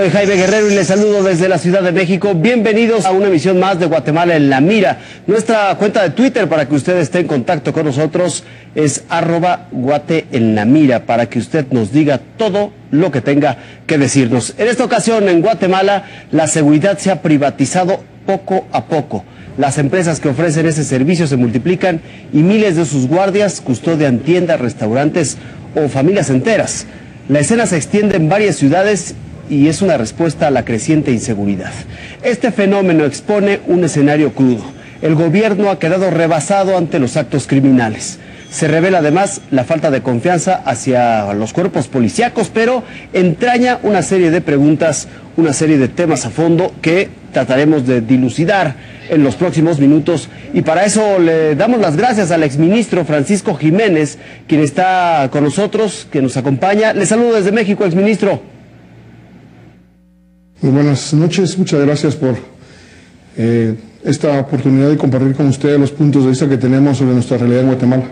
Soy Jaime Guerrero y les saludo desde la Ciudad de México. Bienvenidos a una emisión más de Guatemala en la Mira. Nuestra cuenta de Twitter para que usted esté en contacto con nosotros es @guateEnLaMira, para que usted nos diga todo lo que tenga que decirnos. En esta ocasión en Guatemala la seguridad se ha privatizado poco a poco. Las empresas que ofrecen ese servicio se multiplican y miles de sus guardias custodian tiendas, restaurantes o familias enteras. La escena se extiende en varias ciudades y es una respuesta a la creciente inseguridad. Este fenómeno expone un escenario crudo. El gobierno ha quedado rebasado ante los actos criminales. Se revela además la falta de confianza hacia los cuerpos policíacos, pero entraña una serie de preguntas, una serie de temas a fondo que trataremos de dilucidar en los próximos minutos. Y para eso le damos las gracias al exministro Francisco Jiménez, quien está con nosotros, que nos acompaña. Le saludo desde México, exministro. Muy buenas noches, muchas gracias por esta oportunidad de compartir con ustedes los puntos de vista que tenemos sobre nuestra realidad en Guatemala.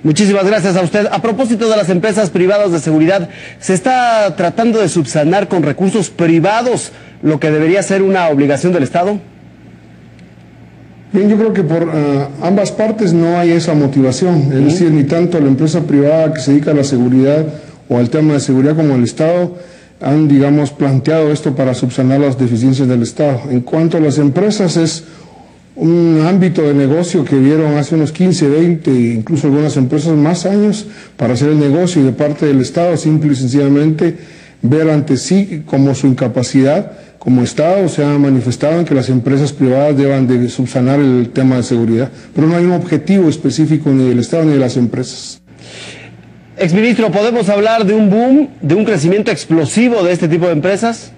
Muchísimas gracias a usted. A propósito de las empresas privadas de seguridad, ¿se está tratando de subsanar con recursos privados lo que debería ser una obligación del Estado? Bien, yo creo que por ambas partes no hay esa motivación, es decir, ni tanto la empresa privada que se dedica a la seguridad o al tema de seguridad como el Estado han, digamos, planteado esto para subsanar las deficiencias del Estado. En cuanto a las empresas, es un ámbito de negocio que vieron hace unos 15, 20, incluso algunas empresas más años para hacer el negocio, y de parte del Estado simple y sencillamente ver ante sí como su incapacidad como Estado se ha manifestado en que las empresas privadas deban de subsanar el tema de seguridad, pero no hay un objetivo específico ni del Estado ni de las empresas. Exministro, ¿podemos hablar de un boom, de un crecimiento explosivo de este tipo de empresas?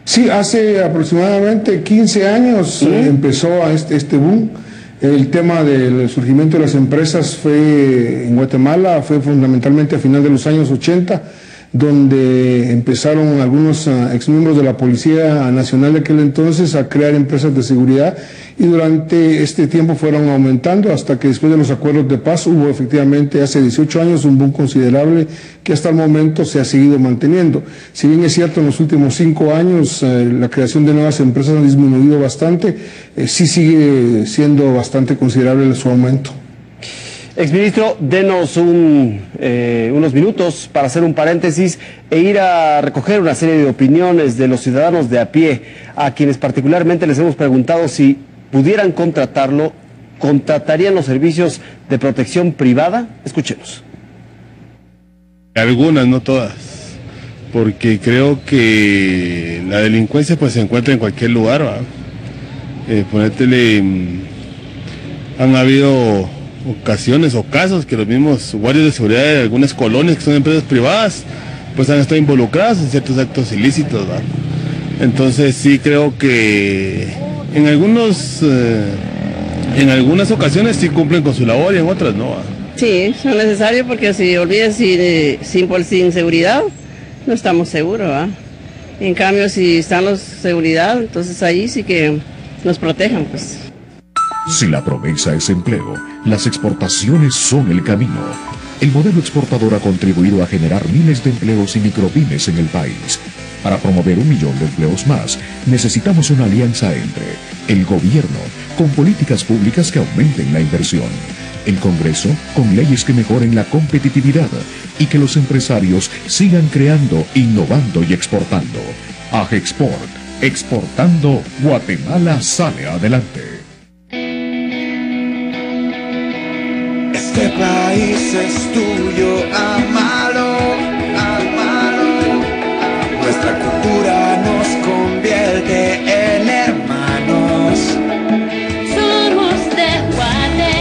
Sí, hace aproximadamente 15 años empezó este boom. El tema del surgimiento de las empresas en Guatemala fue fundamentalmente a final de los años 80, donde empezaron algunos exmiembros de la Policía Nacional de aquel entonces a crear empresas de seguridad, y durante este tiempo fueron aumentando hasta que después de los acuerdos de paz hubo efectivamente hace 18 años un boom considerable que hasta el momento se ha seguido manteniendo. Si bien es cierto en los últimos 5 años la creación de nuevas empresas ha disminuido bastante, sí sigue siendo bastante considerable su aumento. Exministro, denos unos minutos para hacer un paréntesis e ir a recoger una serie de opiniones de los ciudadanos de a pie, a quienes particularmente les hemos preguntado si pudieran contratarlo, ¿contratarían los servicios de protección privada? Escuchemos. Algunas, no todas, porque creo que la delincuencia pues se encuentra en cualquier lugar, ¿va? Han habido ocasiones o casos que los mismos guardias de seguridad de algunas colonias que son empresas privadas pues han estado involucrados en ciertos actos ilícitos, ¿va? Entonces sí creo que en algunas ocasiones sí cumplen con su labor y en otras no, ¿va? Sí, son necesarios porque si olvides sin seguridad no estamos seguros, ¿va? En cambio si están los seguridad, entonces ahí sí que nos protejan, pues. Si la promesa es empleo, las exportaciones son el camino. El modelo exportador ha contribuido a generar miles de empleos y micropymes en el país. Para promover 1 millón de empleos más, necesitamos una alianza entre el gobierno, con políticas públicas que aumenten la inversión, el Congreso, con leyes que mejoren la competitividad, y que los empresarios sigan creando, innovando y exportando. AGEXPORT, exportando, Guatemala sale adelante. Este país es tuyo, amalo, amalo. Nuestra cultura nos convierte en hermanos. Somos de Guate,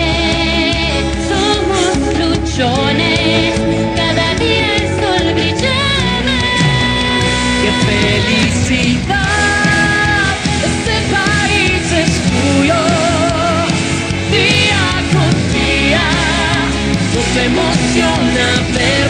somos luchones, cada día el sol brillaba. ¡Qué felicidad! Este país es tuyo, día con día. Nos emociona ver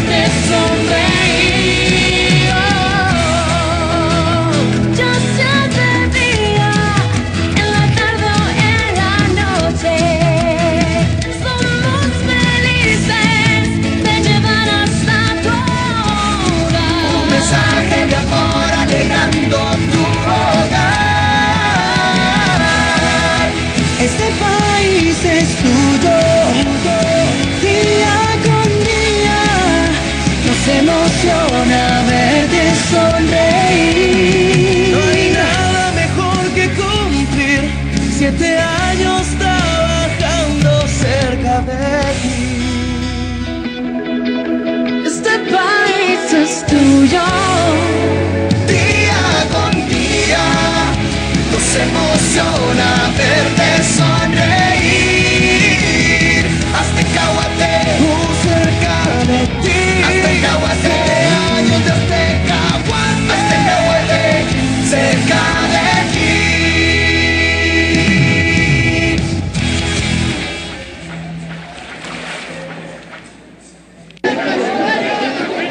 7 años trabajando cerca de ti. Este país es tuyo. Día con día nos emociona verte sonreír. Hasta Cahuate, cerca de ti. Hasta Cahuate, años desde Cahuate. Hasta Cahuate, cerca de ti.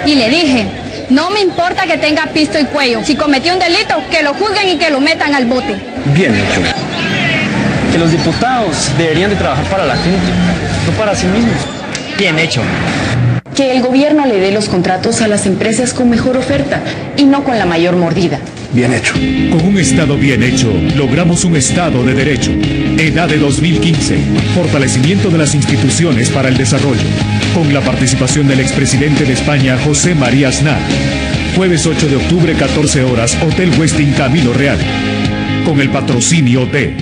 Y le dije, no me importa que tenga pisto y cuello. Si cometió un delito, que lo juzguen y que lo metan al bote. Bien hecho. Que los diputados deberían de trabajar para la gente, no para sí mismos. Bien hecho. Que el gobierno le dé los contratos a las empresas con mejor oferta y no con la mayor mordida. Bien hecho. Con un Estado bien hecho, logramos un Estado de derecho. EDADE 2015. Fortalecimiento de las instituciones para el desarrollo. Con la participación del expresidente de España, José María Aznar. Jueves 8 de octubre, 14 horas, Hotel Westin Camino Real. Con el patrocinio de...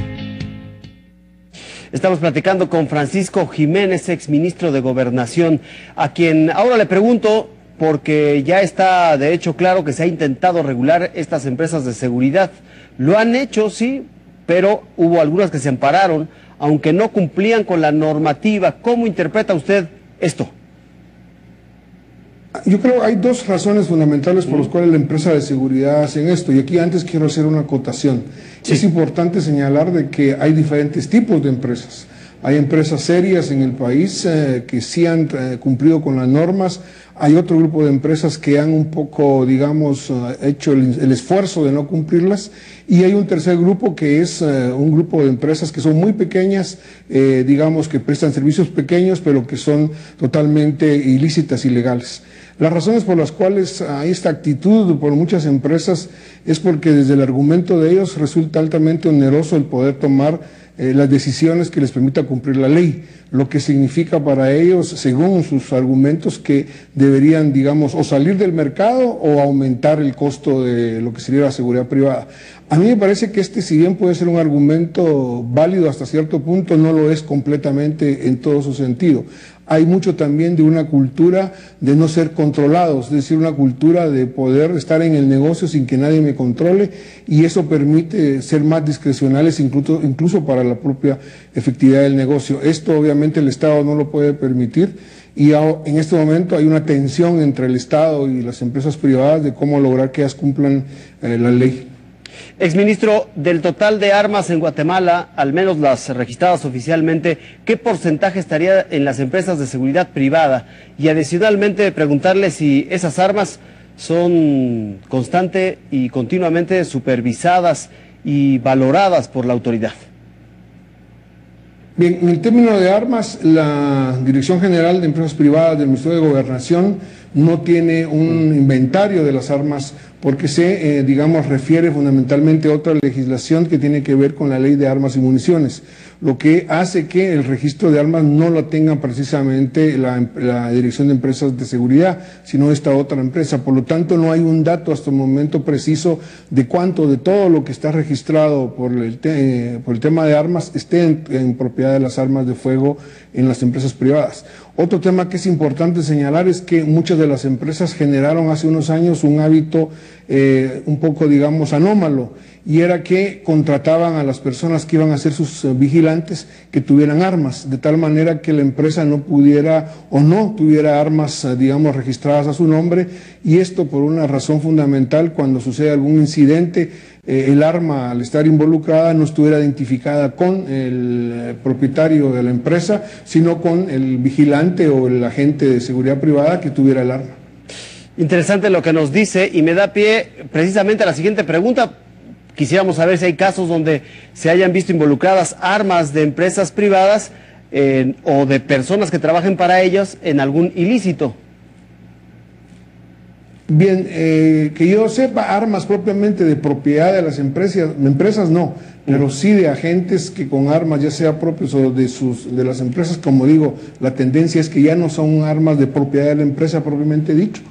Estamos platicando con Francisco Jiménez, exministro de Gobernación, a quien ahora le pregunto, porque ya está de hecho claro que se ha intentado regular estas empresas de seguridad. Lo han hecho, sí, pero hubo algunas que se ampararon, aunque no cumplían con la normativa. ¿Cómo interpreta usted esto? Yo creo que hay dos razones fundamentales por las cuales la empresa de seguridad hacen esto, y aquí antes quiero hacer una acotación. Sí. Es importante señalar de que hay diferentes tipos de empresas. Hay empresas serias en el país que sí han cumplido con las normas. Hay otro grupo de empresas que han un poco, digamos, hecho el esfuerzo de no cumplirlas. Y hay un tercer grupo que es un grupo de empresas que son muy pequeñas, digamos, que prestan servicios pequeños, pero que son totalmente ilícitas, ilegales. Las razones por las cuales hay esta actitud por muchas empresas es porque desde el argumento de ellos resulta altamente oneroso el poder tomar las decisiones que les permita cumplir la ley, lo que significa para ellos, según sus argumentos, que deberían, digamos, o salir del mercado o aumentar el costo de lo que sería la seguridad privada. A mí me parece que si bien puede ser un argumento válido hasta cierto punto, no lo es completamente en todo su sentido. Hay mucho también de una cultura de no ser controlados, es decir, una cultura de poder estar en el negocio sin que nadie me controle, y eso permite ser más discrecionales incluso para la propia efectividad del negocio. Esto obviamente el Estado no lo puede permitir, y en este momento hay una tensión entre el Estado y las empresas privadas de cómo lograr que ellas cumplan la ley. Exministro, del total de armas en Guatemala, al menos las registradas oficialmente, ¿qué porcentaje estaría en las empresas de seguridad privada? Y adicionalmente preguntarle si esas armas son constante y continuamente supervisadas y valoradas por la autoridad. Bien, en el término de armas, la Dirección General de Empresas Privadas del Ministerio de Gobernación no tiene un inventario de las armas porque se, digamos, refiere fundamentalmente a otra legislación que tiene que ver con la Ley de Armas y Municiones, lo que hace que el registro de armas no lo tenga precisamente la Dirección de Empresas de Seguridad, sino esta otra empresa. Por lo tanto, no hay un dato hasta el momento preciso de cuánto de todo lo que está registrado por el tema de armas esté en propiedad de las armas de fuego en las empresas privadas. Otro tema que es importante señalar es que muchas de las empresas generaron hace unos años un hábito un poco, digamos, anómalo, y era que contrataban a las personas que iban a ser sus vigilantes que tuvieran armas, de tal manera que la empresa no pudiera o no tuviera armas, digamos, registradas a su nombre, y esto por una razón fundamental: cuando sucede algún incidente, el arma, al estar involucrada, no estuviera identificada con el propietario de la empresa, sino con el vigilante o el agente de seguridad privada que tuviera el arma. Interesante lo que nos dice, y me da pie precisamente a la siguiente pregunta. Quisiéramos saber si hay casos donde se hayan visto involucradas armas de empresas privadas o de personas que trabajen para ellas en algún ilícito. Bien, que yo sepa, armas propiamente de propiedad de las empresas no, pero sí de agentes que con armas, ya sea propios o de las empresas, como digo, la tendencia es que ya no son armas de propiedad de la empresa propiamente dicho.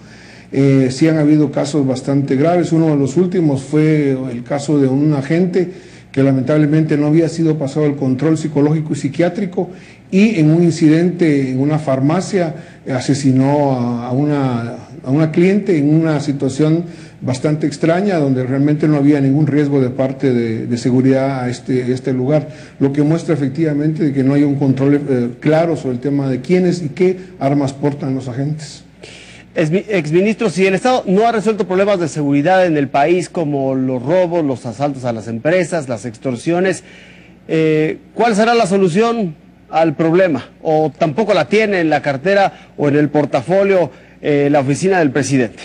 Sí han habido casos bastante graves. Uno de los últimos fue el caso de un agente que que lamentablemente no había sido pasado el control psicológico y psiquiátrico, y en un incidente en una farmacia asesinó a una cliente en una situación bastante extraña, donde realmente no había ningún riesgo de parte de seguridad a este lugar, lo que muestra efectivamente de que no hay un control claro sobre el tema de quiénes y qué armas portan los agentes. Exministro, si el Estado no ha resuelto problemas de seguridad en el país como los robos, los asaltos a las empresas, las extorsiones, ¿cuál será la solución al problema? ¿O tampoco la tiene en la cartera o en el portafolio la oficina del presidente?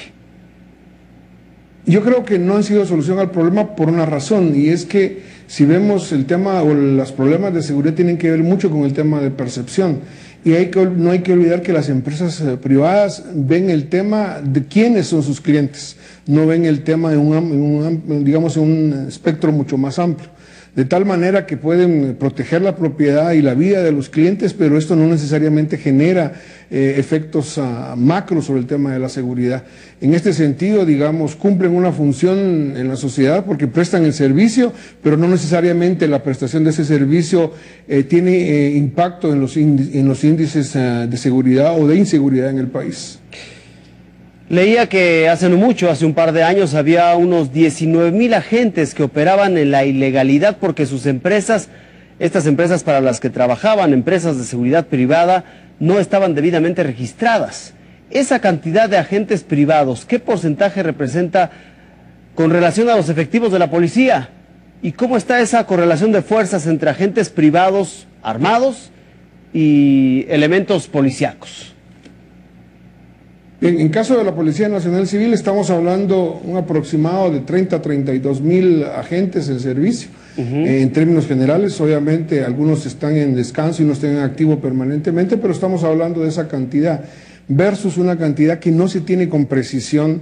Yo creo que no han sido solución al problema por una razón, y es que si vemos el tema o los problemas de seguridad tienen que ver mucho con el tema de percepción, y no hay que olvidar que las empresas privadas ven el tema de quiénes son sus clientes, no ven el tema de un espectro mucho más amplio, de tal manera que pueden proteger la propiedad y la vida de los clientes, pero esto no necesariamente genera efectos macros sobre el tema de la seguridad. En este sentido, digamos, cumplen una función en la sociedad porque prestan el servicio, pero no necesariamente la prestación de ese servicio tiene impacto en los índices de seguridad o de inseguridad en el país. Leía que hace no mucho, hace un par de años, había unos 19,000 agentes que operaban en la ilegalidad porque sus empresas, estas empresas para las que trabajaban, empresas de seguridad privada, no estaban debidamente registradas. Esa cantidad de agentes privados, ¿qué porcentaje representa con relación a los efectivos de la policía? ¿Y cómo está esa correlación de fuerzas entre agentes privados armados y elementos policíacos? En caso de la Policía Nacional Civil estamos hablando un aproximado de 30 a 32,000 agentes en servicio. En términos generales, obviamente algunos están en descanso y no están en activo permanentemente, pero estamos hablando de esa cantidad versus una cantidad que no se tiene con precisión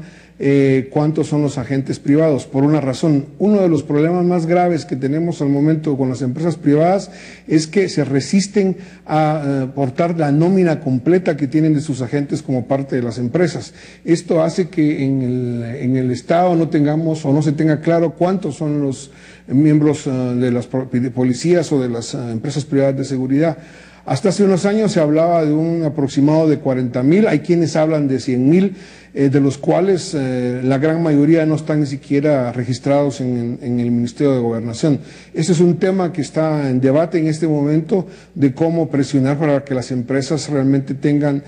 cuántos son los agentes privados, por una razón. Uno de los problemas más graves que tenemos al momento con las empresas privadas es que se resisten a aportar la nómina completa que tienen de sus agentes como parte de las empresas. Esto hace que en el Estado no tengamos o no se tenga claro cuántos son los miembros de las policías o de las empresas privadas de seguridad. Hasta hace unos años se hablaba de un aproximado de 40,000, hay quienes hablan de 100,000, de los cuales la gran mayoría no están ni siquiera registrados en el Ministerio de Gobernación. Ese es un tema que está en debate en este momento de cómo presionar para que las empresas realmente tengan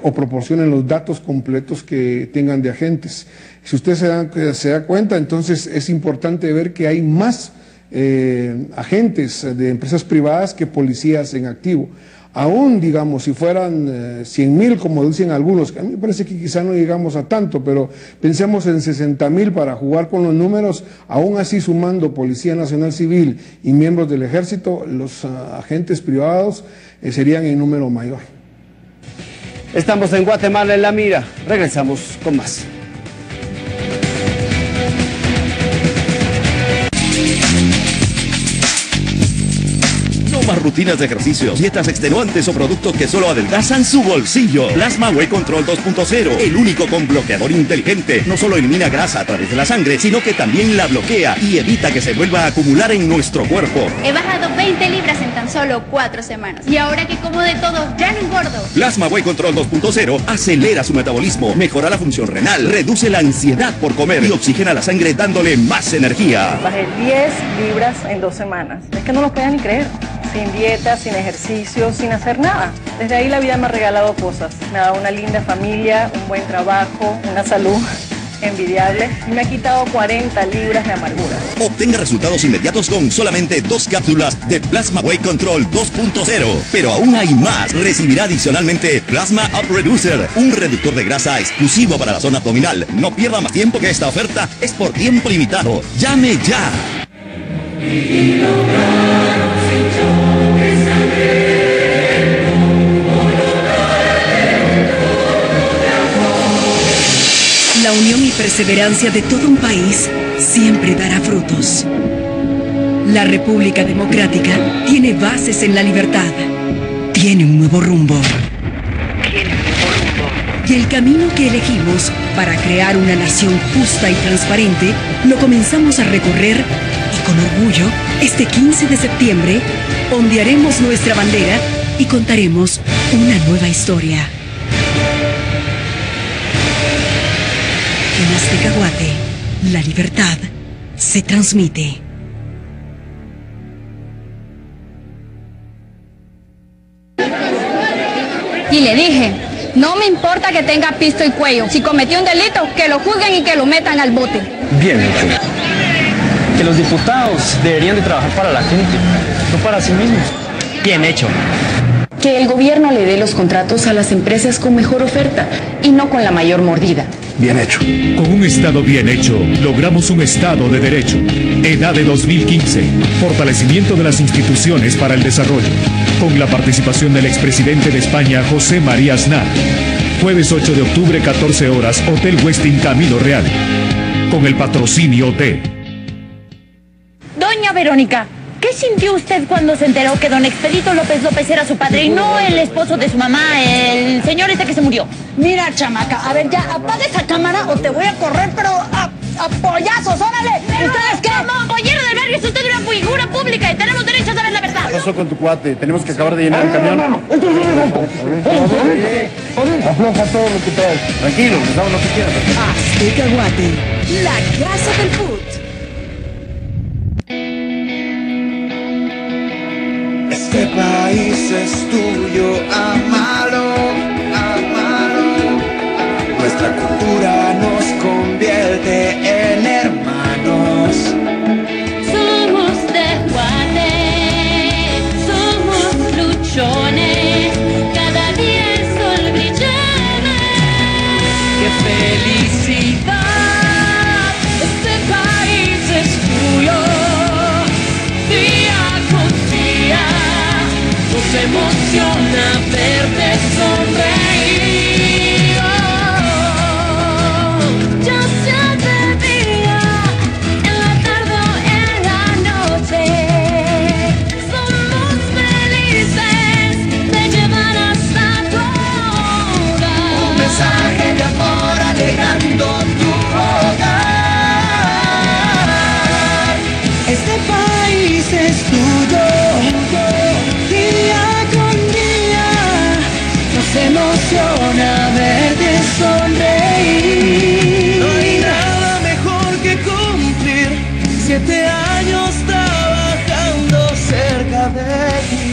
o proporcionen los datos completos que tengan de agentes. Si usted se da cuenta, entonces es importante ver que hay más agentes de empresas privadas que policías en activo. Aún, digamos, si fueran 100,000, como dicen algunos, que a mí me parece que quizá no llegamos a tanto, pero pensemos en 60,000 para jugar con los números, aún así sumando Policía Nacional Civil y miembros del Ejército, los agentes privados serían en número mayor. Estamos en Guatemala en la Mira, regresamos con más. Más rutinas de ejercicios, dietas extenuantes o productos que solo adelgazan su bolsillo. Plasma Whey Control 2.0, el único con bloqueador inteligente. No solo elimina grasa a través de la sangre, sino que también la bloquea y evita que se vuelva a acumular en nuestro cuerpo. He bajado 20 libras en tan solo 4 semanas. Y ahora que como de todo, ya no engordo. Plasma Whey Control 2.0 acelera su metabolismo, mejora la función renal, reduce la ansiedad por comer y oxigena la sangre dándole más energía. Bajé 10 libras en 2 semanas. Es que no lo podía ni creer. Sin dieta, sin ejercicio, sin hacer nada. Desde ahí la vida me ha regalado cosas. Me ha dado una linda familia, un buen trabajo, una salud envidiable y me ha quitado 40 libras de amargura. Obtenga resultados inmediatos con solamente 2 cápsulas de Plasma Whey Control 2.0. Pero aún hay más. Recibirá adicionalmente Plasma Up Reducer, un reductor de grasa exclusivo para la zona abdominal. No pierda más tiempo, que esta oferta es por tiempo limitado. ¡Llame ya! La unión y perseverancia de todo un país siempre dará frutos. La República Democrática tiene bases en la libertad. Tiene un nuevo rumbo. Y el camino que elegimos para crear una nación justa y transparente lo comenzamos a recorrer y Con orgullo, este 15 de septiembre, ondearemos nuestra bandera y contaremos una nueva historia. En Aztecahuate, la libertad se transmite. Y le dije, no me importa que tenga pisto y cuello. Si cometió un delito, que lo juzguen y que lo metan al bote. Bien hecho. Que los diputados deberían de trabajar para la gente, no para sí mismos. Bien hecho. Que el gobierno le dé los contratos a las empresas con mejor oferta y no con la mayor mordida. Bien hecho. Con un Estado bien hecho, logramos un Estado de derecho. EDADE 2015. Fortalecimiento de las instituciones para el desarrollo. Con la participación del expresidente de España, José María Aznar. Jueves 8 de octubre, 14 horas, Hotel Westin Camilo Real. Con el patrocinio de... Doña Verónica, ¿qué sintió usted cuando se enteró que don Expedito López López era su padre y no el esposo de su mamá, el señor este que se murió? Mira, chamaca, a ver, ya apaga esa cámara o te voy a correr, pero a pollazos, órale. ¿Ustedes qué? Como pollero del barrio es usted una figura pública y tenemos derecho a saber la verdad. ¿Qué pasó con tu cuate? Tenemos que acabar de llenar el camión. Afloja todo lo que traes. Tranquilo, les damos lo que quieras. Aztecahuate, la casa del food. Este país es tuyo, amalo, amalo. Nuestra cultura nos convierte en hermanos. Somos de Guate, somos luchones, cada día el sol brilla más. ¡Qué felicidad! Este país es tuyo, día con día. Nos emociona verte sonreír. Ya sea de día, en la tarde o en la noche, somos felices de llevar hasta tu hogar Un mensaje de amor alegrando tu hogar. Este país es tuyo, día con día. Nos emociona verte sonreír. No hay nada mejor que cumplir 7 años trabajando cerca de ti.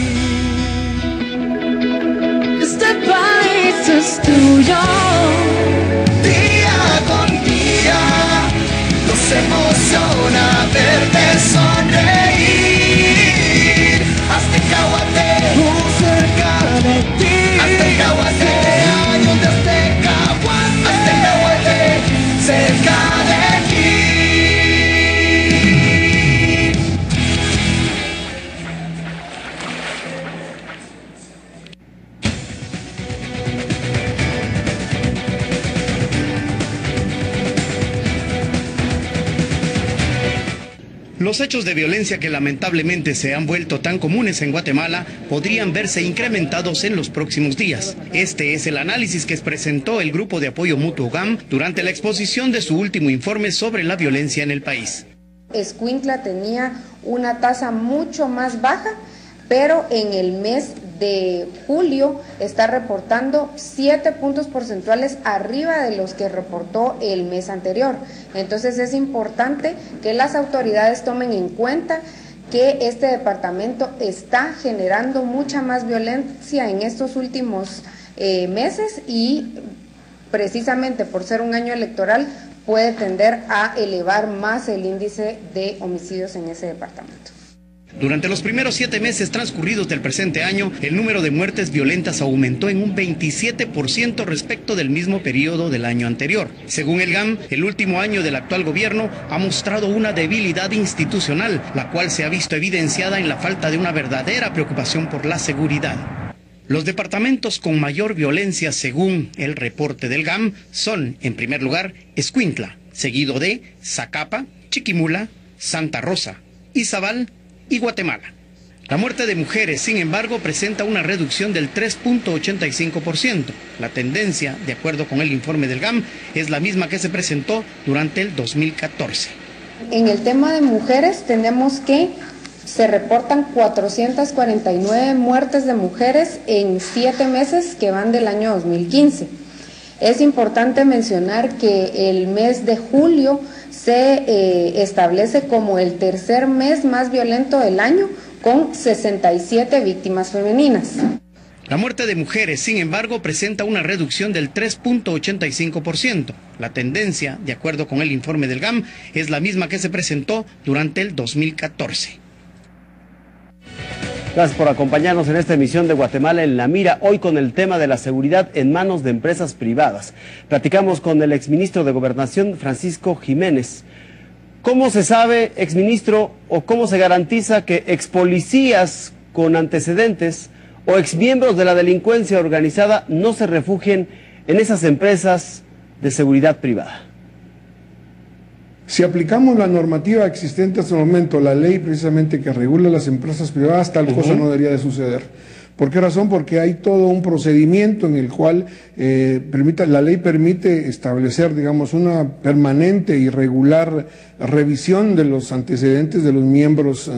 Este país es tuyo, día con día. Nos emociona verte sonreír. Aztecahuate, cerca de ti. Aztecahuate, años de Aztecahuate. Aztecahuate, cerca de ti. Los hechos de violencia que lamentablemente se han vuelto tan comunes en Guatemala podrían verse incrementados en los próximos días. Este es el análisis que presentó el Grupo de Apoyo Mutuo GAM durante la exposición de su último informe sobre la violencia en el país. Escuintla tenía una tasa mucho más baja, pero en el mes de julio está reportando 7 puntos porcentuales arriba de los que reportó el mes anterior. Entonces es importante que las autoridades tomen en cuenta que este departamento está generando mucha más violencia en estos últimos meses y precisamente por ser un año electoral puede tender a elevar más el índice de homicidios en ese departamento. Durante los primeros 7 meses transcurridos del presente año, el número de muertes violentas aumentó en un 27% respecto del mismo periodo del año anterior. Según el GAM, el último año del actual gobierno ha mostrado una debilidad institucional, la cual se ha visto evidenciada en la falta de una verdadera preocupación por la seguridad. Los departamentos con mayor violencia, según el reporte del GAM, son, en primer lugar, Escuintla, seguido de Zacapa, Chiquimula, Santa Rosa, Izabal y Guatemala. La muerte de mujeres, sin embargo, presenta una reducción del 3.85%. La tendencia, de acuerdo con el informe del GAM, es la misma que se presentó durante el 2014. En el tema de mujeres tenemos que se reportan 449 muertes de mujeres en 7 meses que van del año 2015. Es importante mencionar que el mes de julio se establece como el tercer mes más violento del año, con 67 víctimas femeninas. La muerte de mujeres, sin embargo, presenta una reducción del 3.85%. La tendencia, de acuerdo con el informe del GAM, es la misma que se presentó durante el 2014. Gracias por acompañarnos en esta emisión de Guatemala en la Mira, hoy con el tema de la seguridad en manos de empresas privadas. Platicamos con el exministro de Gobernación, Francisco Jiménez. ¿Cómo se sabe, exministro, o cómo se garantiza que expolicías con antecedentes o exmiembros de la delincuencia organizada no se refugien en esas empresas de seguridad privada? Si aplicamos la normativa existente hasta el momento, la ley precisamente que regula las empresas privadas, tal cosa no debería de suceder. ¿Por qué razón? Porque hay todo un procedimiento en el cual la ley permite establecer, digamos, una permanente y regular revisión de los antecedentes de los miembros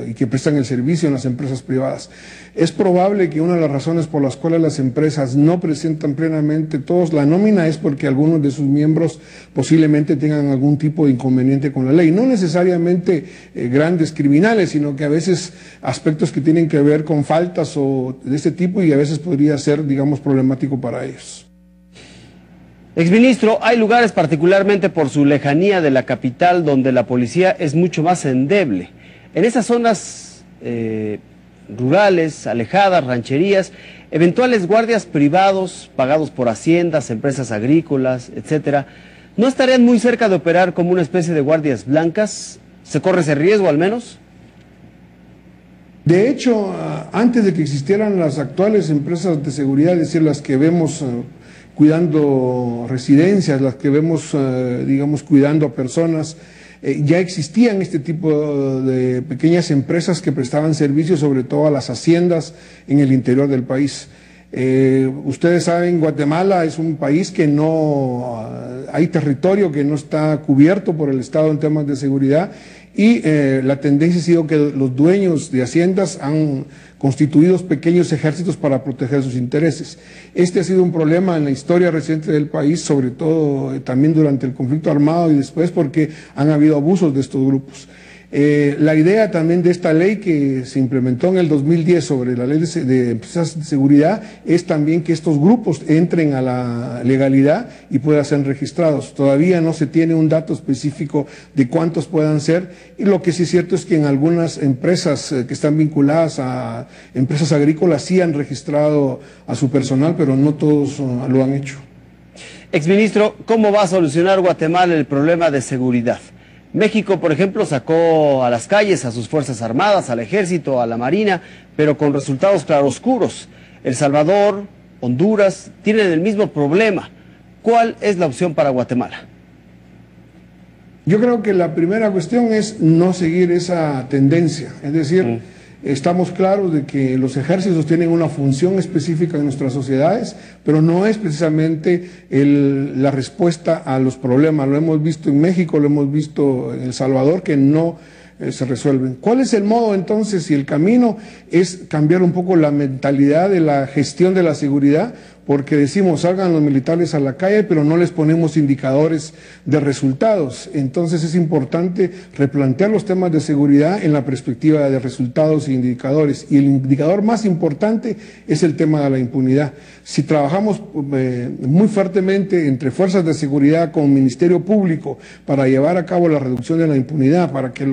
y que prestan el servicio en las empresas privadas. Es probable que una de las razones por las cuales las empresas no presentan plenamente todos la nómina es porque algunos de sus miembros posiblemente tengan algún tipo de inconveniente con la ley. No necesariamente grandes criminales, sino que a veces aspectos que tienen que ver con faltas o de este tipo, y a veces podría ser, digamos, problemático para ellos. Exministro, hay lugares, particularmente por su lejanía de la capital, donde la policía es mucho más endeble. En esas zonas rurales, alejadas, rancherías, eventuales guardias privados pagados por haciendas, empresas agrícolas, etcétera, ¿no estarían muy cerca de operar como una especie de guardias blancas? ¿Se corre ese riesgo al menos? De hecho, antes de que existieran las actuales empresas de seguridad, es decir, las que vemos cuidando residencias, las que vemos, digamos, cuidando a personas, ya existían este tipo de pequeñas empresas que prestaban servicios, sobre todo a las haciendas en el interior del país. Ustedes saben, Guatemala es un país que no hay territorio que no está cubierto por el Estado en temas de seguridad, y la tendencia ha sido que los dueños de haciendas han constituido pequeños ejércitos para proteger sus intereses. Este ha sido un problema en la historia reciente del país, sobre todo también durante el conflicto armado y después, porque han habido abusos de estos grupos. La idea también de esta ley que se implementó en el 2010 sobre la ley de empresas de seguridad es también que estos grupos entren a la legalidad y puedan ser registrados. Todavía no se tiene un dato específico de cuántos puedan ser, y lo que sí es cierto es que en algunas empresas que están vinculadas a empresas agrícolas sí han registrado a su personal, pero no todos lo han hecho. Exministro, ¿cómo va a solucionar Guatemala el problema de seguridad? México, por ejemplo, sacó a las calles a sus Fuerzas Armadas, al Ejército, a la Marina, pero con resultados claroscuros. El Salvador, Honduras, tienen el mismo problema. ¿Cuál es la opción para Guatemala? Yo creo que la primera cuestión es no seguir esa tendencia, es decir, estamos claros de que los ejércitos tienen una función específica en nuestras sociedades, pero no es precisamente la respuesta a los problemas. Lo hemos visto en México, lo hemos visto en El Salvador, que no se resuelven. ¿Cuál es el modo entonces? Y el camino es cambiar un poco la mentalidad de la gestión de la seguridad, porque decimos salgan los militares a la calle, pero no les ponemos indicadores de resultados. Entonces es importante replantear los temas de seguridad en la perspectiva de resultados e indicadores. Y el indicador más importante es el tema de la impunidad. Si trabajamos muy fuertemente entre fuerzas de seguridad con Ministerio Público para llevar a cabo la reducción de la impunidad, para que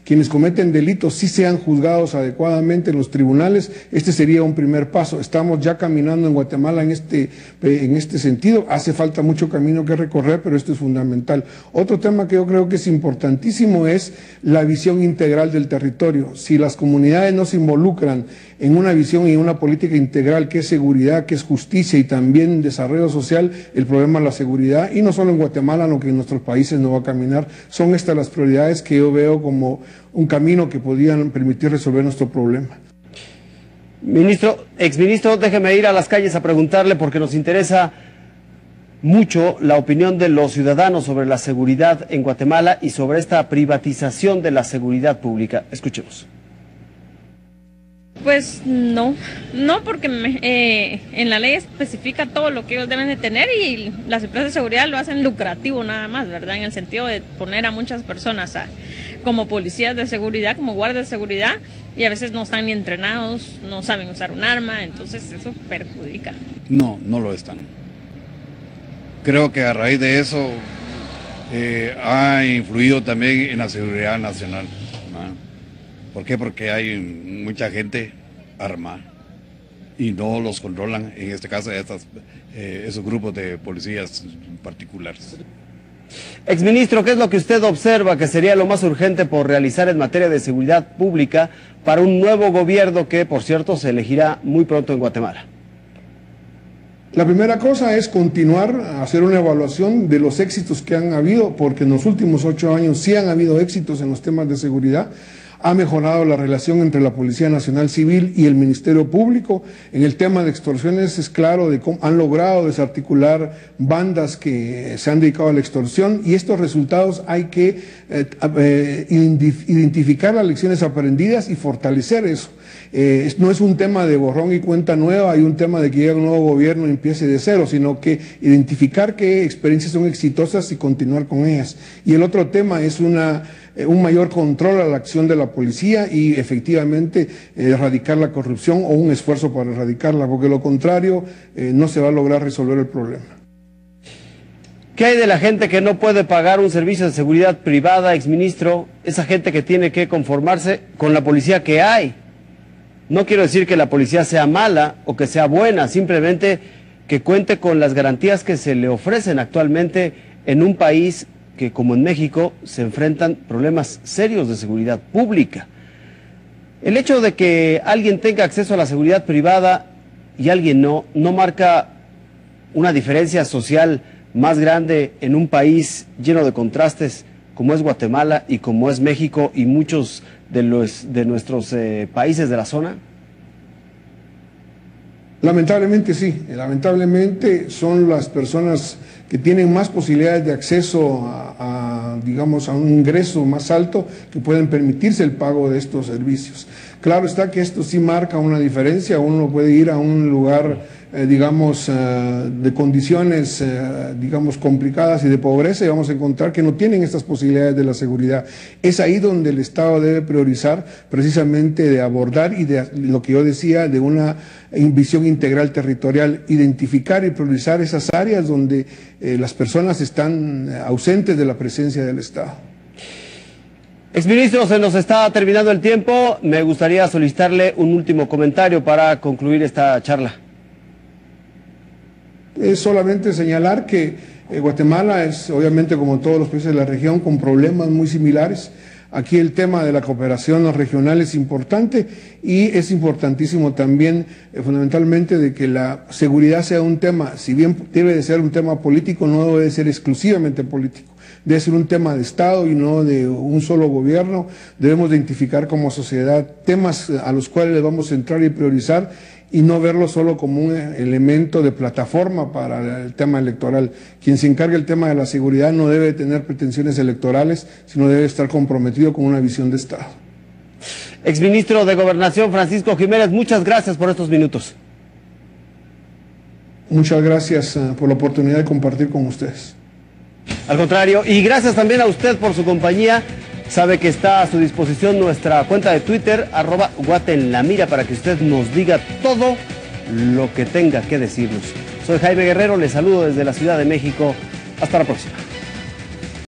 quienes cometen delitos sí sean juzgados adecuadamente en los tribunales, este sería un primer paso. Estamos ya caminando en Guatemala en este sentido. Hace falta mucho camino que recorrer, pero esto es fundamental. Otro tema que yo creo que es importantísimo es la visión integral del territorio. Si las comunidades no se involucran en una visión y en una política integral que es seguridad, que es justicia y también desarrollo social, el problema es la seguridad, y no solo en Guatemala, sino que en nuestros países no va a caminar. Son estas las prioridades que yo veo como un camino que podrían permitir resolver nuestro problema. Exministro, déjeme ir a las calles a preguntarle, porque nos interesa mucho la opinión de los ciudadanos sobre la seguridad en Guatemala y sobre esta privatización de la seguridad pública. Escuchemos. Pues no porque en la ley especifica todo lo que ellos deben de tener y las empresas de seguridad lo hacen lucrativo nada más, ¿verdad? En el sentido de poner a muchas personas como policías de seguridad, como guardias de seguridad, y a veces no están ni entrenados, no saben usar un arma, entonces eso perjudica. No lo están. Creo que a raíz de eso ha influido también en la seguridad nacional. ¿Por qué? Porque hay mucha gente armada y no los controlan, en este caso esos grupos de policías particulares. Exministro, ¿qué es lo que usted observa que sería lo más urgente por realizar en materia de seguridad pública para un nuevo gobierno que, por cierto, se elegirá muy pronto en Guatemala? La primera cosa es continuar a hacer una evaluación de los éxitos que han habido, porque en los últimos 8 años sí han habido éxitos en los temas de seguridad. Ha mejorado la relación entre la Policía Nacional Civil y el Ministerio Público. En el tema de extorsiones es claro de cómo han logrado desarticular bandas que se han dedicado a la extorsión, y estos resultados hay que identificar las lecciones aprendidas y fortalecer eso. No es un tema de borrón y cuenta nueva, hay un tema de que llegue un nuevo gobierno y empiece de cero, sino que identificar qué experiencias son exitosas y continuar con ellas. Y el otro tema es un mayor control a la acción de la policía y efectivamente erradicar la corrupción, o un esfuerzo para erradicarla, porque lo contrario no se va a lograr resolver el problema. ¿Qué hay de la gente que no puede pagar un servicio de seguridad privada, exministro? Esa gente que tiene que conformarse con la policía que hay. No quiero decir que la policía sea mala o que sea buena, simplemente que cuente con las garantías que se le ofrecen actualmente en un país que, como en México, se enfrentan problemas serios de seguridad pública. El hecho de que alguien tenga acceso a la seguridad privada y alguien no marca una diferencia social más grande en un país lleno de contrastes como es Guatemala y como es México y muchos de nuestros países de la zona. Lamentablemente sí, lamentablemente son las personas que tienen más posibilidades de acceso digamos, a un ingreso más alto, que pueden permitirse el pago de estos servicios. Claro está que esto sí marca una diferencia. Uno puede ir a un lugar digamos, de condiciones, digamos, complicadas y de pobreza, y vamos a encontrar que no tienen estas posibilidades de la seguridad. Es ahí donde el Estado debe priorizar, precisamente de abordar y de lo que yo decía, de una visión integral territorial, identificar y priorizar esas áreas donde las personas están ausentes de la presencia del Estado. Exministro, se nos está terminando el tiempo. Me gustaría solicitarle un último comentario para concluir esta charla. Es solamente señalar que Guatemala es, obviamente, como todos los países de la región, con problemas muy similares. Aquí el tema de la cooperación regional es importante, y es importantísimo también, fundamentalmente, de que la seguridad sea un tema, si bien debe de ser un tema político, no debe de ser exclusivamente político. Debe ser un tema de Estado y no de un solo gobierno. Debemos de identificar como sociedad temas a los cuales le vamos a entrar y priorizar, y no verlo solo como un elemento de plataforma para el tema electoral. Quien se encargue del tema de la seguridad no debe tener pretensiones electorales, sino debe estar comprometido con una visión de Estado. Exministro de Gobernación, Francisco Jiménez, muchas gracias por estos minutos. Muchas gracias por la oportunidad de compartir con ustedes. Al contrario, y gracias también a usted por su compañía. Sabe que está a su disposición nuestra cuenta de Twitter, @guatenlamira, para que usted nos diga todo lo que tenga que decirnos. Soy Jaime Guerrero, les saludo desde la Ciudad de México. Hasta la próxima.